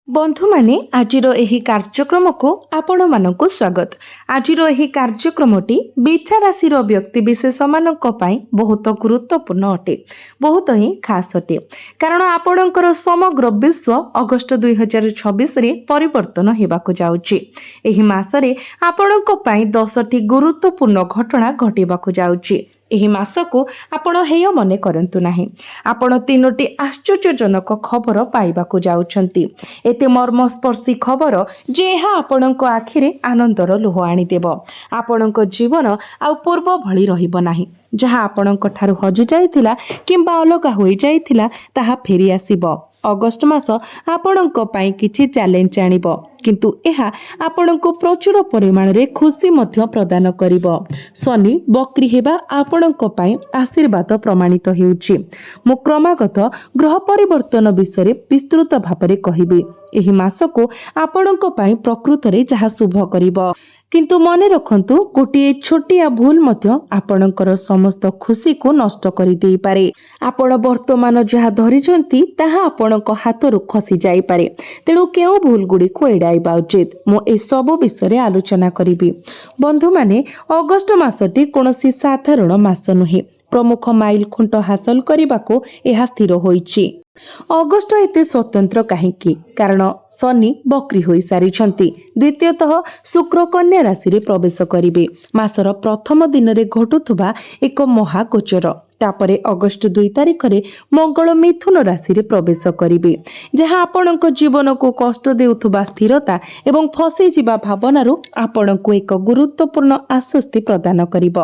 बंधु माने आजिर एही कार्यक्रम को आपण मानकु स्वागत। आजिर एही कार्यक्रमटी बिछा राशि व्यक्ति विशेष मानक पई बहुत गुरुत्वपूर्ण अटे, बहुत ही खास अटे, कारण आपणकर समग्र विश्व अगस्त 2026 रे परिवर्तन हेबाकु जाउची। एही मासरे आपणक पई 10टी गुरुत्वपूर्ण घटना घटिबाकु जाउची। एही मासकु आपण हेय मने करंतु नाही, आपण 3टी आश्चर्यजनक खबर पाइबाकु जाउछंती। एते मर्मस्पर्शी खबर जे ଏହା ଆପଣଙ୍କ ଆଖିରେ ଆନନ୍ଦର ଲୁହ ଆଣିଦେବ। ଆପଣଙ୍କ ଜୀବନ ଆଉ ପୂର୍ବ ଭଳି ରହିବ ନାହିଁ। ଯାହା ଆପଣଙ୍କ ଠାରୁ ହଜି ଯାଇଥିଲା କିମ୍ବା ଅଲଗା ହୋଇ ଯାଇଥିଲା ତାହା ଫେରି ଆସିବ। ଅଗଷ୍ଟ ମାସ ଆପଣଙ୍କ ପାଇଁ କିଛି ଚ୍ୟାଲେଞ୍ଜ ଆଣିବ, କିନ୍ତୁ ଏହା ଆପଣଙ୍କୁ ପ୍ରଚୁର ପରିମାଣରେ ଖୁସି ମଧ୍ୟ ପ୍ରଦାନ କରିବ। ଶନି ବକ୍ରି ହେବା ଆପଣଙ୍କ ପାଇଁ ଆଶୀର୍ବାଦ ପ୍ରମାଣିତ ହେଉଛି। ମୁଁ କ୍ରମାଗତ ଗ୍ରହ ପରିବର୍ତ୍ତନ ବିଷୟରେ ବିସ୍ତୃତ ଭାବରେ କହିବି। ଏହି ମାସକୁ ଆପଣଙ୍କ ପାଇଁ ପ୍ରକୃତରେ ଯାହା ଶୁଭ କରିବ, କିନ୍ତୁ ମନେ ରଖନ୍ତୁ ଗୋଟିଏ ଛୋଟିଆ ଭୁଲ ମଧ୍ୟ ଆପଣଙ୍କର ସମସ୍ତ ଖୁସିକୁ ନଷ୍ଟ କରିଦେଇପାରେ। ଆପଣ ବର୍ତ୍ତମାନ ଯାହା ଧରିଛନ୍ତି ତାହା ଆପଣଙ୍କ ହାତରୁ ଖସି ଯାଇପାରେ, ତେଣୁ କେଉଁ ଭୁଲ ଗୁଡ଼ିକୁ ଏଡ଼ାଇବା ଉଚିତ, ମୁଁ ଏସବୁ ବିଷୟରେ ଆଲୋଚନା କରିବି। ବନ୍ଧୁମାନେ, ଅଗଷ୍ଟ ମାସଟି କୌଣସି ସାଧାରଣ ମାସ ନୁହେଁ। ପ୍ରମୁଖ ମାଇଲ ଖୁଣ୍ଟ ହାସଲ କରିବାକୁ ଏହା ସ୍ଥିର ହୋଇଛି। ଅଗଷ୍ଟ ଏତେ ସ୍ୱତନ୍ତ୍ର କାହିଁକି? କାରଣ ଶନି ବକ୍ରି ହୋଇ ସାରିଛନ୍ତି। ଦ୍ୱିତୀୟତଃ ଶୁକ୍ର କନ୍ୟା ରାଶିରେ ପ୍ରବେଶ କରିବେ। ମାସର ପ୍ରଥମ ଦିନରେ ଘଟୁଥିବା ଏକ ମହାଗୋଚର, ତାପରେ ଅଗଷ୍ଟ 2 ତାରିଖରେ ମଙ୍ଗଳ ମିଥୁନ ରାଶିରେ ପ୍ରବେଶ କରିବେ, ଯାହା ଆପଣଙ୍କ ଜୀବନକୁ କଷ୍ଟ ଦେଉଥିବା ସ୍ଥିରତା ଏବଂ ଫସିଯିବା ଭାବନାରୁ ଆପଣଙ୍କୁ ଏକ ଗୁରୁତ୍ୱପୂର୍ଣ୍ଣ ଆଶ୍ୱସ୍ତି ପ୍ରଦାନ କରିବ।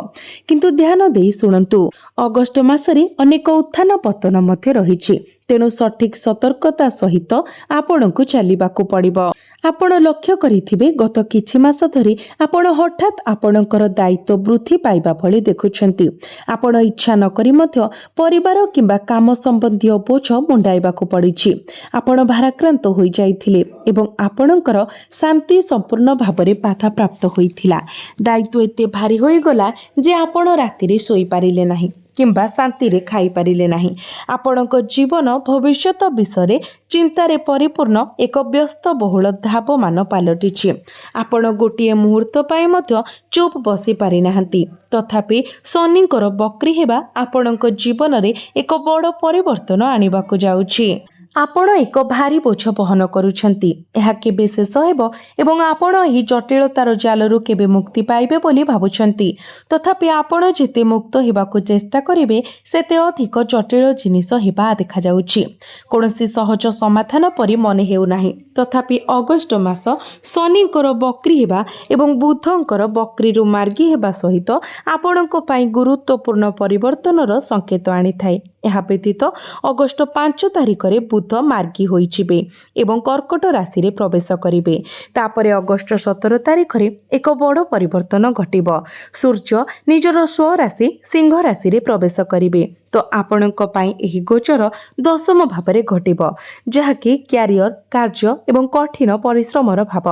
କିନ୍ତୁ ଧ୍ୟାନ ଦେଇ ଶୁଣନ୍ତୁ, ଅଗଷ୍ଟ ମାସରେ ଅନେକ ଉତ୍ଥାନ ପତନ ମଧ୍ୟ ରହିଛି, ତେଣୁ ସଠିକ ସତର୍କତା ସହିତ ଆପଣଙ୍କୁ ଚାଲିବାକୁ ପଡ଼ିବ। ଆପଣ ଲକ୍ଷ୍ୟ କରିଥିବେ ଗତ କିଛି ମାସ ଧରି ଆପଣ ହଠାତ୍ ଆପଣଙ୍କର ଦାୟିତ୍ୱ ବୃଦ୍ଧି ପାଇବା ଭଳି ଦେଖୁଛନ୍ତି। ଆପଣ ଇଚ୍ଛା ନକରି ମଧ୍ୟ ପରିବାର କିମ୍ବା କାମ ସମ୍ବନ୍ଧୀୟ ବୋଝ ମୁଣ୍ଡାଇବାକୁ ପଡ଼ିଛି। ଆପଣ ଭାରାକ୍ରାନ୍ତ ହୋଇଯାଇଥିଲେ ଏବଂ ଆପଣଙ୍କର ଶାନ୍ତି ସମ୍ପୂର୍ଣ୍ଣ ଭାବରେ ବାଧାପ୍ରାପ୍ତ ହୋଇଥିଲା। ଦାୟିତ୍ୱ ଏତେ ଭାରି ହୋଇଗଲା ଯେ ଆପଣ ରାତିରେ ଶୋଇପାରିଲେ ନାହିଁ କିମ୍ବା ଶାନ୍ତିରେ ଖାଇପାରିଲେ ନାହିଁ। ଆପଣଙ୍କ ଜୀବନ ଭବିଷ୍ୟତ ବିଷୟରେ ଚିନ୍ତାରେ ପରିପୂର୍ଣ୍ଣ ଏକ ବ୍ୟସ୍ତବହୁଳ ଧାବମାନ ପାଲଟିଛି। ଆପଣ ଗୋଟିଏ ମୁହୂର୍ତ୍ତ ପାଇଁ ମଧ୍ୟ ଚୁପ୍ ବସି ପାରିନାହାନ୍ତି। ତଥାପି ଶନିଙ୍କର ବକ୍ରି ହେବା ଆପଣଙ୍କ ଜୀବନରେ ଏକ ବଡ଼ ପରିବର୍ତ୍ତନ ଆଣିବାକୁ ଯାଉଛି। ଆପଣ ଏକ ଭାରି ବୋଝ ବହନ କରୁଛନ୍ତି। ଏହା କେବେ ଶେଷ ହେବ ଏବଂ ଆପଣ ଏହି ଜଟିଳତାର ଜାଲରୁ କେବେ ମୁକ୍ତି ପାଇବେ ବୋଲି ଭାବୁଛନ୍ତି। ତଥାପି ଆପଣ ଯେତେ ମୁକ୍ତ ହେବାକୁ ଚେଷ୍ଟା କରିବେ ସେତେ ଅଧିକ ଜଟିଳ ଜିନିଷ ହେବା ଦେଖାଯାଉଛି। କୌଣସି ସହଜ ସମାଧାନ ପରି ମନେ ହେଉନାହିଁ। ତଥାପି ଅଗଷ୍ଟ ମାସ ଶନିଙ୍କର ବକ୍ରି ହେବା ଏବଂ ବୁଧଙ୍କର ବକ୍ରିରୁ ମାର୍ଗୀ ହେବା ସହିତ ଆପଣଙ୍କ ପାଇଁ ଗୁରୁତ୍ୱପୂର୍ଣ୍ଣ ପରିବର୍ତ୍ତନର ସଂକେତ ଆଣିଥାଏ। ଏହା ବ୍ୟତୀତ ଅଗଷ୍ଟ 5 ତାରିଖରେ ବୁଧ ମାର୍ଗୀ ହୋଇଯିବେ ଏବଂ କର୍କଟ ରାଶିରେ ପ୍ରବେଶ କରିବେ। ତାପରେ ଅଗଷ୍ଟ 17 ତାରିଖରେ ଏକ ବଡ଼ ପରିବର୍ତ୍ତନ ଘଟିବ। ସୂର୍ଯ୍ୟ ନିଜର ସ୍ୱରାଶି ସିଂହ ରାଶିରେ ପ୍ରବେଶ କରିବେ, ତ ଆପଣଙ୍କ ପାଇଁ ଏହି ଗୋଚର ଦଶମ ଭାବରେ ଘଟିବ, ଯାହାକି କ୍ୟାରିୟର, କାର୍ଯ୍ୟ ଏବଂ କଠିନ ପରିଶ୍ରମର ଭାବ।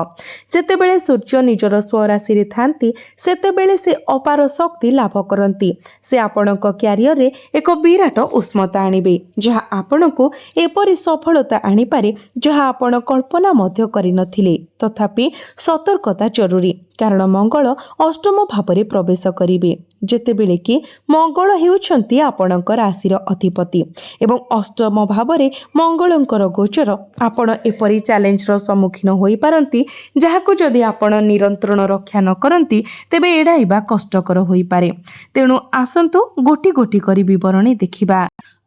ଯେତେବେଳେ ସୂର୍ଯ୍ୟ ନିଜର ସ୍ୱରାଶିରେ ଥାନ୍ତି ସେତେବେଳେ ସେ ଅପାର ଶକ୍ତି ଲାଭ କରନ୍ତି। ସେ ଆପଣଙ୍କ କ୍ୟାରିୟରରେ ଏକ ବିରାଟ ଉଷ୍ମତା ଆଣିବେ, ଯାହା ଆପଣଙ୍କୁ ଏପରି ସଫଳତା ଆଣିପାରେ ଯାହା ଆପଣ କଳ୍ପନା ମଧ୍ୟ କରିନଥିଲେ। ତଥାପି ସତର୍କତା ଜରୁରୀ, କାରଣ ମଙ୍ଗଳ ଅଷ୍ଟମ ଭାବରେ ପ୍ରବେଶ କରିବେ, ଯେତେବେଳେ କି ମଙ୍ଗଳ ହେଉଛନ୍ତି ଆପଣଙ୍କ ରାଶିର ଅଧିପତି ଏବଂ ଅଷ୍ଟମ ଭାବରେ ମଙ୍ଗଳଙ୍କର ଗୋଚର। ଆପଣ ଏପରି ଚ୍ୟାଲେଞ୍ଜର ସମ୍ମୁଖୀନ ହୋଇପାରନ୍ତି ଯାହାକୁ ଯଦି ଆପଣ ନିୟନ୍ତ୍ରଣ ରକ୍ଷା ନ କରନ୍ତି ତେବେ ଏଡ଼ାଇବା କଷ୍ଟକର ହୋଇପାରେ। ତେଣୁ ଆସନ୍ତୁ ଗୋଟି ଗୋଟି କରି ବିବରଣୀ ଦେଖିବା।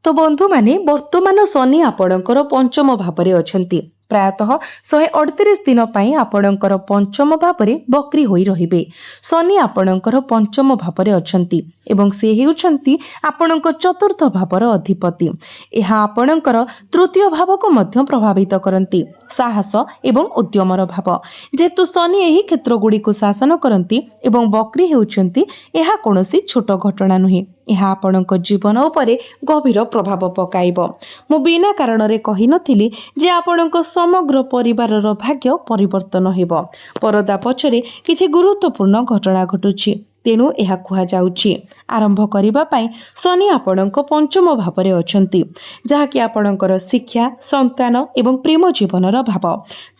ତ ବନ୍ଧୁମାନେ, ବର୍ତ୍ତମାନ ଶନି ଆପଣଙ୍କର ପଞ୍ଚମ ଭାବରେ ଅଛନ୍ତି। ପ୍ରାୟତଃ 138 ଦିନ ପାଇଁ ଆପଣଙ୍କର ପଞ୍ଚମ ଭାବରେ ବକ୍ରି ହୋଇ ରହିବେ। ଶନି ଆପଣଙ୍କର ପଞ୍ଚମ ଭାବରେ ଅଛନ୍ତି ଏବଂ ସେ ହେଉଛନ୍ତି ଆପଣଙ୍କ ଚତୁର୍ଥ ଭାବର ଅଧିପତି। ଏହା ଆପଣଙ୍କର ତୃତୀୟ ଭାବକୁ ମଧ୍ୟ ପ୍ରଭାବିତ କରନ୍ତି, ସାହସ ଏବଂ ଉଦ୍ୟମର ଭାବ। ଯେହେତୁ ଶନି ଏହି କ୍ଷେତ୍ର ଗୁଡ଼ିକୁ ଶାସନ କରନ୍ତି ଏବଂ ବକ୍ରି ହେଉଛନ୍ତି, ଏହା କୌଣସି ଛୋଟ ଘଟଣା ନୁହେଁ। ଏହା ଆପଣଙ୍କ ଜୀବନ ଉପରେ ଗଭୀର ପ୍ରଭାବ ପକାଇବ। ମୁଁ ବିନା କାରଣରେ କହିନଥିଲି ଯେ ଆପଣଙ୍କ ସମଗ୍ର ପରିବାରର ଭାଗ୍ୟ ପରିବର୍ତ୍ତନ ହେବ। ପରଦା ପଛରେ କିଛି ଗୁରୁତ୍ୱପୂର୍ଣ୍ଣ ଘଟଣା ଘଟୁଛି, तेणु यह कुहाଯାଉଛି आरंभ करने पाई शनि आपणक पंचम भाव अछंती जहाँकि आपणकर शिक्षा संतान एवं प्रेम जीवनर भाव।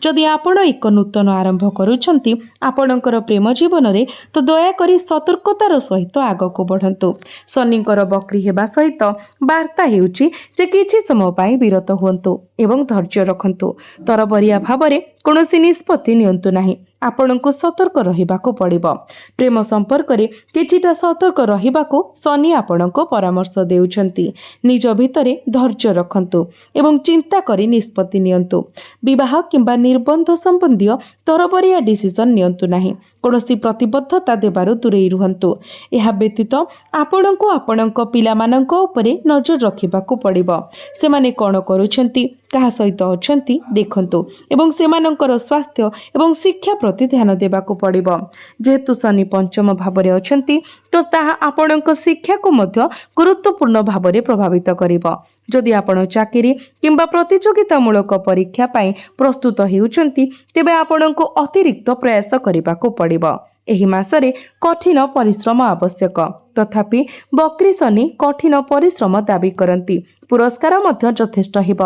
जदि आपण एक नूतन आरंभ करुछंती आपणकर प्रेम जीवन में तो दयाकरी सतर्कतार सहित आगक बढ़ंतु। शनिंकर बक्री हेबा सहित वार्ता हेउची जे किछि समय पाई विरत हुंतु एवं धैर्य रखंतु। तरबरिया भावरे कौनसी निष्पत्ति नियंतु नाही। आपणको सतर्क रहिबाको पड़िबो। प्रेम संपर्क रे किछिटा सतर्क रहिबाको शनि आपणको परामर्श देउछंती। निज भितरे धैर्य रखंतु एवं चिंता करी निष्पत्ति नियंतु। विवाह किंबा निर्बंध संबंधी तरबरिया डिसिजन नियंतु नाही। कौनसी प्रतिबद्धता देबारु दूरेई रुहंतु। एहा व्यतीत आपणको आपणको पिलामानंको उपरे नजर रखिबाको पड़िबो। सेमाने कोन करूछंती कहा सहित अछंती देखंतु एवं सेमानंकर स्वास्थ्य एवं शिक्षा प्रति ध्यान देबाको पड़िबो। जेहेतु शनि पंचम भावरे अछंती तो ताहा आपणक शिक्षा को मध्य गुरुत्वपूर्ण भावरे प्रभावित करिबो। जदि आपण चाकरी किंबा प्रतियोगितामूलक परीक्षा पाई प्रस्तुत हेउछंती तेबे आपणको अतिरिक्त प्रयास करिबाको पड़िबो। एही मासरे कठिन परिश्रम आवश्यक। तथापि बक्री शनि कठिन परिश्रम दाबी करती। पुरस्कार मध्य यथेष्ट हेब।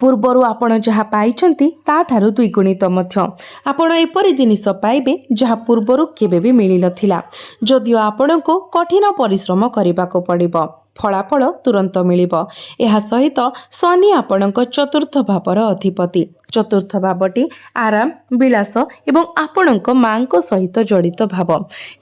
पूर्वरु आपण जहा पाइछंती ताठारु द्विगुणित मध्य आपण एपरि जिनिस पाइबे जहा पूर्वरु केबे भी मिली नथिला। जदियो आपणको कठिन परिश्रम करिबाको पड़िबो फलाफल तुरंत मिलिबो। एहा सहित शनि आपणक चतुर्थ भावर अधिपति। चतुर्थ भावटी आराम विलास एवं आपणक मांक सहित जड़ित भाव।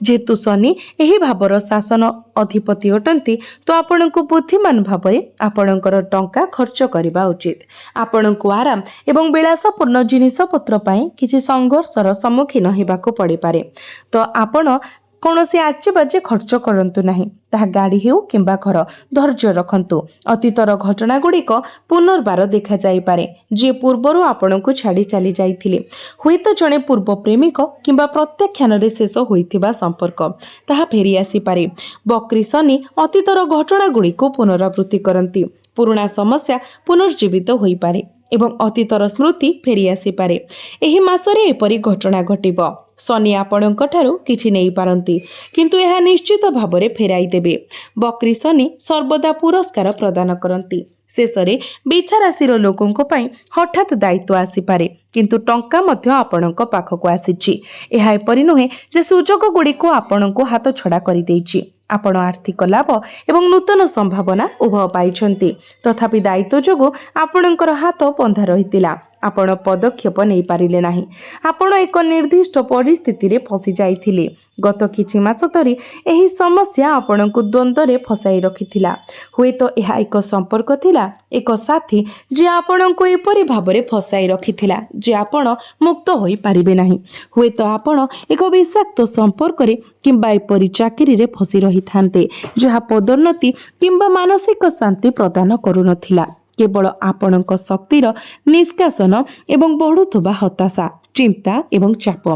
जेतु शनि एही भावर शासन अधिपति अटंती तो आपणको बुद्धिमान भावरे आपणकर टंका खर्च करबा उचित। आपणको आराम एवं विलासपूर्ण जिनिस पत्र पाई किछि संघर्षर सम्मुखीन हेबाको पड़ि पारे। तो आपण कौनसी आचे बाजे खर्च करंतु नाही। ताहा गाड़ी हेउ किंबा घर धैर्य रखंतु। अतीतर घटना गुड़िक पुनर्बार देखा जाई पारे जे पूर्वरु आपणको छाड़ी चली जाइथिले। हुईतो जणे पूर्व प्रेमिक किंबा प्रत्याख्यान रे शेष होइथिबा संपर्क ताहा फेरी आसी पारे। बक्री शनि अतीतर घटना गुड़िक पुनरावृत्ति करंती। पुराना समस्या पुनर्जीवित होई पारे एवं अतीतर स्मृति फेरी आसी पारे। एही मासरे एपरि घटना घटिबो। शनि आपणक ठारू किछि नेई पारंती किंतु यह निश्चित भावरे फेराई देबे। बक्री शनि सर्वदा पुरस्कार प्रदान करंती। शेषरे बिछा राशिर लोकंको पई हठात दायित्व आसी पारे किंतु टंका मध्य आपणक पाखको आसीछि। एहा एपरि नुहे जे सुजोग गुड़िको आपणको हाथ छड़ा करि देइछि। आपण आर्थिक लाभ एवं नूतन संभावना उभय पाइछंती। तथापि दायित्व जोगु आपणकर हाथ बंधा रहितिला। आपण पदक्षेप नहीं पारिले नाही। आपण एक निर्दिष्ट परिस्थिति रे फसी जाइथिले। गत किछि मास धरि एही समस्या आपणको द्वंद्व रे फसाई रखिथिला। हुए तो यह एक संपर्क थिला एक साथी जे आपणको एपरि भाबरे फसाई रखिथिला जे आपण मुक्त होई पारिबे नाही। हुए तो आपण एक विषाक्त संपर्क रे किंबा एपरि चाकरी रे फसी रही थांते जहा पदोन्नति किंबा मानसिक शांति प्रदान करू नथिला। केवल आपणक शक्तिर निष्कासन एवं बढ़ुथुबा हताशा चिंता एवं चाप।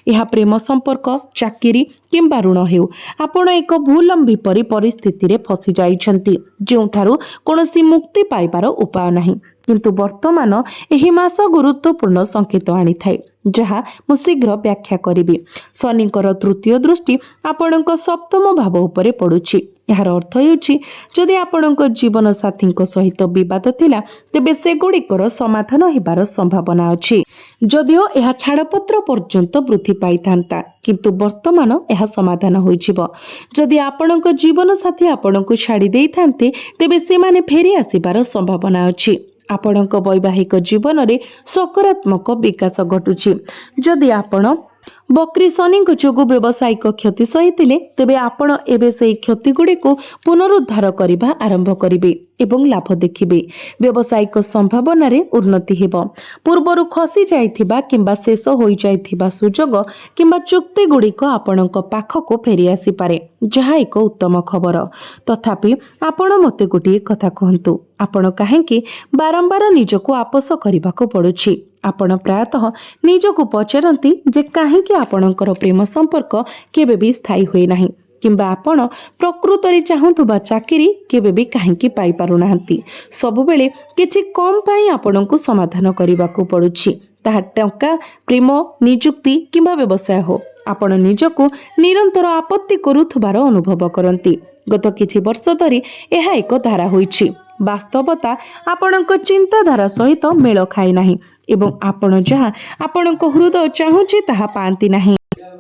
यह प्रेम संपर्क चाकरी किंबा ऋण हेउ आपण एक भूलंबी परी परिस्थिति रे फसी जाइछंती जोठारु कोनोसी मुक्ति पाइबार उपाय नाही। किंतु वर्तमान एही मास गुरुत्वपूर्ण संकेत आनी थाए जहा मु शीघ्र व्याख्या करिबी। शनिकर तृतीय दृष्टि आपणक सप्तम भाव उपरे पड़ुछि। यार अर्थ हेउछि जदि आपणक जीवन साथी सहित विवाद थिला तेबे से गुड़िकर समाधान हेबार संभावना अछि। जदिओ यह छाड़पत्र पर्यंत वृद्धि पाई थांता किंतु वर्तमान यह समाधान होइछिबो। जदि आपणक जीवन साथी आपणक छाड़ी देई थांते तेबे से माने फेरी आसीबार संभावना अछि। आपणक वैवाहिक जीवन रे सकारात्मक विकास घटुछि। जदि आपण बक्री शनि जोगु व्यवसायिक क्षति सहितिले तेबे आपण एबे सेई क्षति गुडी को पुनरुद्धार करिबा आरंभ करिबे एवं लाभ देखिबे। व्यवसायिक संभावना रे उन्नति हेबो। पूर्वरु खसी जाइथिबा किंबा शेष होई जाइथिबा सुजोग किंबा चुक्ति गुडी को आपणक पाखको फेरी आसी पारे जहा एक उत्तम खबर। तथापि आपण मते गोटे कथा कहंतु आपण काहेकि बारंबार निजको आपस करिबाको पडुछि। आपण प्रायतः निजको पचारंती जे काहेकि आपणकर प्रेम संपर्क केबे भी स्थायी होई नाही किंबा आपण प्रकृत रे चाहंतुबा चाकरी केबे भी काहेकि पाई पारु नाहंती। सब बेले किछि कम पाई आपणको समाधान करिबाको पडुछि। ताहा टंका प्रेम नियुक्ति किंबा व्यवसाय हो ଆପଣ ନିଜକୁ ନିରନ୍ତର ଆପତ୍ତି କରୁଥିବାର ଅନୁଭବ କରନ୍ତି। ଗତ କିଛି ବର୍ଷ ଧରି ଏହା ଏକ ଧାରା ହୋଇଛି। ବାସ୍ତବତା ଆପଣଙ୍କ ଚିନ୍ତାଧାରା ସହିତ ମେଳ ଖାଏ ନାହିଁ ଏବଂ ଆପଣ ଯାହା ଆପଣଙ୍କ ହୃଦୟ ଚାହୁଁଛି ତାହା ପାଆନ୍ତି ନାହିଁ।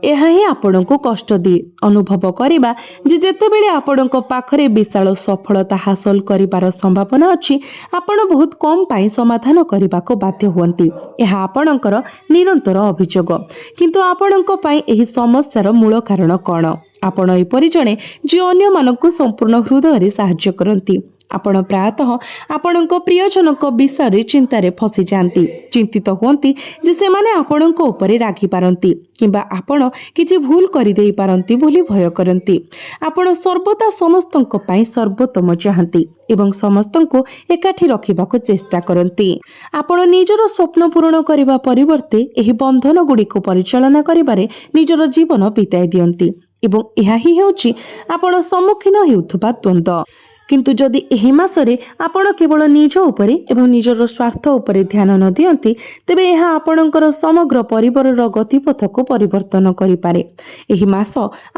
ଏହା ହିଁ ଆପଣଙ୍କୁ କଷ୍ଟ ଦିଏ। ଅନୁଭବ କରିବା ଯେ ଯେତେବେଳେ ଆପଣଙ୍କ ପାଖରେ ବିଶାଳ ସଫଳତା ହାସଲ କରିବାର ସମ୍ଭାବନା ଅଛି, ଆପଣ ବହୁତ କମ୍ ପାଇଁ ସମାଧାନ କରିବାକୁ ବାଧ୍ୟ ହୁଅନ୍ତି। ଏହା ଆପଣଙ୍କର ନିରନ୍ତର ଅଭିଯୋଗ। କିନ୍ତୁ ଆପଣଙ୍କ ପାଇଁ ଏହି ସମସ୍ୟାର ମୂଳ କାରଣ କ'ଣ? ଆପଣ ଏପରି ଜଣେ ଯିଏ ଅନ୍ୟମାନଙ୍କୁ ସମ୍ପୂର୍ଣ୍ଣ ହୃଦୟରେ ସାହାଯ୍ୟ କରନ୍ତି। ଆପଣ ପ୍ରାୟତଃ ଆପଣଙ୍କ ପ୍ରିୟଜନଙ୍କ ବିଷୟରେ ଚିନ୍ତାରେ ଫସିଯାଆନ୍ତି। ଚିନ୍ତିତ ହୁଅନ୍ତି ଯେ ସେମାନେ ଆପଣଙ୍କ ଉପରେ ରାଗିପାରନ୍ତି କିମ୍ବା ଆପଣ କିଛି ଭୁଲ କରିଦେଇପାରନ୍ତି ବୋଲି ଭୟ କରନ୍ତି। ଆପଣ ସର୍ବଦା ସମସ୍ତଙ୍କ ପାଇଁ ସର୍ବୋତ୍ତମ ଚାହାନ୍ତି ଏବଂ ସମସ୍ତଙ୍କୁ ଏକାଠି ରଖିବାକୁ ଚେଷ୍ଟା କରନ୍ତି। ଆପଣ ନିଜର ସ୍ୱପ୍ନ ପୂରଣ କରିବା ପରିବର୍ତ୍ତେ ଏହି ବନ୍ଧନ ଗୁଡ଼ିକୁ ପରିଚାଳନା କରିବାରେ ନିଜର ଜୀବନ ବିତାଇ ଦିଅନ୍ତି ଏବଂ ଏହା ହିଁ ହେଉଛି ଆପଣ ସମ୍ମୁଖୀନ ହେଉଥିବା ଦ୍ୱନ୍ଦ୍ୱ। କିନ୍ତୁ ଯଦି ଏହି ମାସରେ ଆପଣ କେବଳ ନିଜ ଉପରେ ଏବଂ ନିଜର ସ୍ୱାର୍ଥ ଉପରେ ଧ୍ୟାନ ନ ଦିଅନ୍ତି, ତେବେ ଏହା ଆପଣଙ୍କର ସମଗ୍ର ପରିବାରର ଗତିପଥକୁ ପରିବର୍ତ୍ତନ କରିପାରେ। ଏହି ମାସ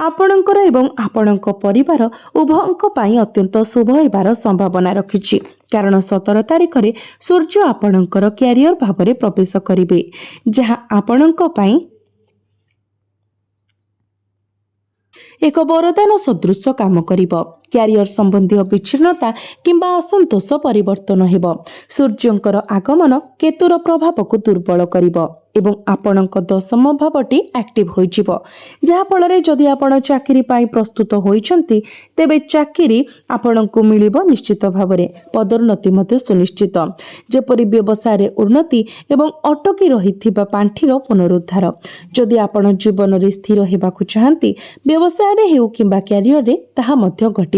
ଆପଣଙ୍କର ଏବଂ ଆପଣଙ୍କ ପରିବାର ଉଭୟଙ୍କ ପାଇଁ ଅତ୍ୟନ୍ତ ଶୁଭ ହେବାର ସମ୍ଭାବନା ରଖିଛି, କାରଣ 17 ତାରିଖରେ ସୂର୍ଯ୍ୟ ଆପଣଙ୍କର କ୍ୟାରିୟର ଭାବରେ ପ୍ରବେଶ କରିବେ, ଯାହା ଆପଣଙ୍କ ପାଇଁ ଏକ ବରଦାନ ସଦୃଶ କାମ କରିବ। କ୍ୟାରିୟର ସମ୍ବନ୍ଧୀୟ ବିଚ୍ଛିନ୍ନତା କିମ୍ବା ଅସନ୍ତୋଷ ପରିବର୍ତ୍ତନ ହେବ। ସୂର୍ଯ୍ୟଙ୍କର ଆଗମନ କେତୁର ପ୍ରଭାବକୁ ଦୁର୍ବଳ କରିବ ଏବଂ ଆପଣଙ୍କ ଦଶମ ଭାବଟି ଆକ୍ଟିଭ ହୋଇଯିବ, ଯାହାଫଳରେ ଯଦି ଆପଣ ଚାକିରି ପାଇଁ ପ୍ରସ୍ତୁତ ହୋଇଛନ୍ତି, ତେବେ ଚାକିରି ଆପଣଙ୍କୁ ମିଳିବ ନିଶ୍ଚିତ ଭାବରେ। ପଦୋନ୍ନତି ମଧ୍ୟ ସୁନିଶ୍ଚିତ, ଯେପରି ବ୍ୟବସାୟରେ ଉନ୍ନତି ଏବଂ ଅଟକି ରହିଥିବା ପାଣ୍ଠିର ପୁନରୁଦ୍ଧାର। ଯଦି ଆପଣ ଜୀବନରେ ସ୍ଥିର ହେବାକୁ ଚାହାନ୍ତି, ବ୍ୟବସାୟରେ ହେଉ କିମ୍ବା କ୍ୟାରିୟରରେ, ତାହା ମଧ୍ୟ ଘଟିବ।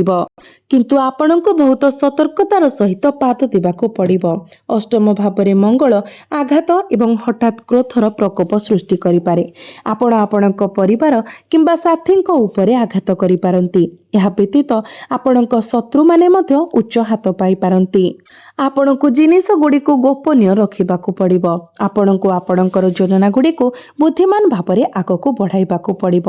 କିନ୍ତୁ ଆପଣଙ୍କୁ ବହୁତ ସତର୍କତାର ସହିତ ପାଦ ଦେବାକୁ ପଡ଼ିବ। ଅଷ୍ଟମ ଭାବରେ ମଙ୍ଗଳ ଆଘାତ ଏବଂ ହଠାତ୍ କ୍ରୋଧର ପ୍ରକୋପ ସୃଷ୍ଟି କରିପାରେ। ଆପଣ ଆପଣଙ୍କ ପରିବାର କିମ୍ବା ସାଥୀଙ୍କ ଉପରେ ଆଘାତ କରିପାରନ୍ତି। ଏହା ବ୍ୟତୀତ ଆପଣଙ୍କ ଶତ୍ରୁମାନେ ମଧ୍ୟ ଉଚ୍ଚ ହାତ ପାଇପାରନ୍ତି। ଆପଣଙ୍କୁ ଜିନିଷ ଗୁଡ଼ିକୁ ଗୋପନୀୟ ରଖିବାକୁ ପଡ଼ିବ। ଆପଣଙ୍କୁ ଆପଣଙ୍କର ଯୋଜନାଗୁଡ଼ିକୁ ବୁଦ୍ଧିମାନ ଭାବରେ ଆଗକୁ ବଢ଼ାଇବାକୁ ପଡ଼ିବ।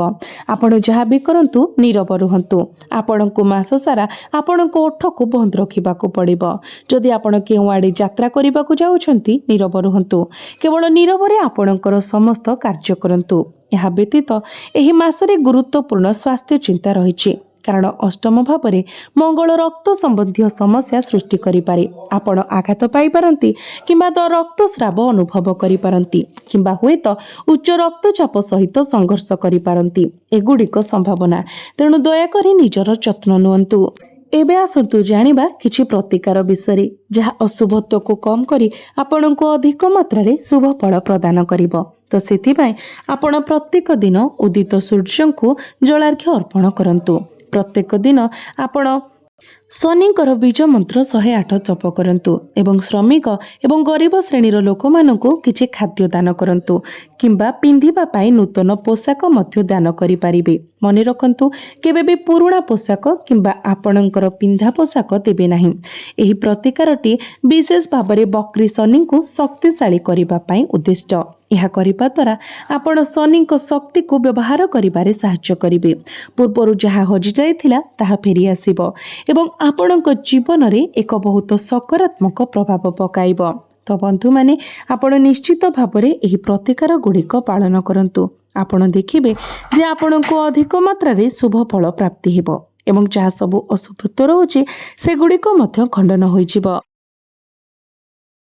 ଆପଣ ଯାହା ବି କରନ୍ତୁ, ନୀରବ ରୁହନ୍ତୁ। ଆପଣଙ୍କୁ ମାସ ସାରା ଆପଣଙ୍କ ଓଠକୁ ବନ୍ଦ ରଖିବାକୁ ପଡ଼ିବ। ଯଦି ଆପଣ କେଉଁ ଆଡ଼େ ଯାତ୍ରା କରିବାକୁ ଯାଉଛନ୍ତି, ନୀରବ ରୁହନ୍ତୁ। କେବଳ ନୀରବରେ ଆପଣଙ୍କର ସମସ୍ତ କାର୍ଯ୍ୟ କରନ୍ତୁ। ଏହା ବ୍ୟତୀତ ଏହି ମାସରେ ଗୁରୁତ୍ୱପୂର୍ଣ୍ଣ ସ୍ୱାସ୍ଥ୍ୟ ଚିନ୍ତା ରହିଛି, କାରଣ ଅଷ୍ଟମ ଭାବରେ ମଙ୍ଗଳ ରକ୍ତ ସମ୍ବନ୍ଧୀୟ ସମସ୍ୟା ସୃଷ୍ଟି କରିପାରେ। ଆପଣ ଆଘାତ ପାଇପାରନ୍ତି କିମ୍ବା ରକ୍ତସ୍ରାବ ଅନୁଭବ କରିପାରନ୍ତି କିମ୍ବା ହୁଏତ ଉଚ୍ଚ ରକ୍ତଚାପ ସହିତ ସଂଘର୍ଷ କରିପାରନ୍ତି। ଏଗୁଡ଼ିକ ସମ୍ଭାବନା, ତେଣୁ ଦୟାକରି ନିଜର ଯତ୍ନ ନିଅନ୍ତୁ। ଏବେ ଆସନ୍ତୁ ଜାଣିବା କିଛି ପ୍ରତିକାର ବିଷୟରେ, ଯାହା ଅଶୁଭତ୍ୱକୁ କମ୍ କରି ଆପଣଙ୍କୁ ଅଧିକ ମାତ୍ରାରେ ଶୁଭ ଫଳ ପ୍ରଦାନ କରିବ। ତ ସେଥିପାଇଁ ଆପଣ ପ୍ରତ୍ୟେକ ଦିନ ଉଦିତ ସୂର୍ଯ୍ୟଙ୍କୁ ଜଳାର୍ଘ୍ୟ ଅର୍ପଣ କରନ୍ତୁ। ପ୍ରତ୍ୟେକ ଦିନ ଆପଣ ଶନିଙ୍କର ବୀଜ ମନ୍ତ୍ର 108 ଜପ କରନ୍ତୁ ଏବଂ ଶ୍ରମିକ ଏବଂ ଗରିବ ଶ୍ରେଣୀର ଲୋକମାନଙ୍କୁ କିଛି ଖାଦ୍ୟ ଦାନ କରନ୍ତୁ କିମ୍ବା ପିନ୍ଧିବା ପାଇଁ ନୂତନ ପୋଷାକ ମଧ୍ୟ ଦାନ କରିପାରିବେ। ମନେ ରଖନ୍ତୁ, କେବେ ବି ପୁରୁଣା ପୋଷାକ କିମ୍ବା ଆପଣଙ୍କର ପିନ୍ଧା ପୋଷାକ ଦେବେ ନାହିଁ। ଏହି ପ୍ରତିକାରଟି ବିଶେଷ ଭାବରେ ବକ୍ରି ଶନିଙ୍କୁ ଶକ୍ତିଶାଳୀ କରିବା ପାଇଁ ଉଦ୍ଦିଷ୍ଟ। ଏହା କରିବା ଦ୍ୱାରା ଆପଣ ଶନିଙ୍କ ଶକ୍ତିକୁ ବ୍ୟବହାର କରିବାରେ ସାହାଯ୍ୟ କରିବେ। ପୂର୍ବରୁ ଯାହା ହଜିଯାଇଥିଲା ତାହା ଫେରିଆସିବ ଏବଂ ଆପଣଙ୍କ ଜୀବନରେ ଏକ ବହୁତ ସକାରାତ୍ମକ ପ୍ରଭାବ ପକାଇବ। ତ ବନ୍ଧୁମାନେ, ଆପଣ ନିଶ୍ଚିତ ଭାବରେ ଏହି ପ୍ରତିକାର ଗୁଡ଼ିକ ପାଳନ କରନ୍ତୁ। ଆପଣ ଦେଖିବେ ଯେ ଆପଣଙ୍କୁ ଅଧିକ ମାତ୍ରାରେ ଶୁଭ ଫଳ ପ୍ରାପ୍ତି ହେବ ଏବଂ ଯାହା ସବୁ ଅଶୁଭତ୍ୱ ରହୁଛି, ସେଗୁଡ଼ିକ ମଧ୍ୟ ଖଣ୍ଡନ ହୋଇଯିବ।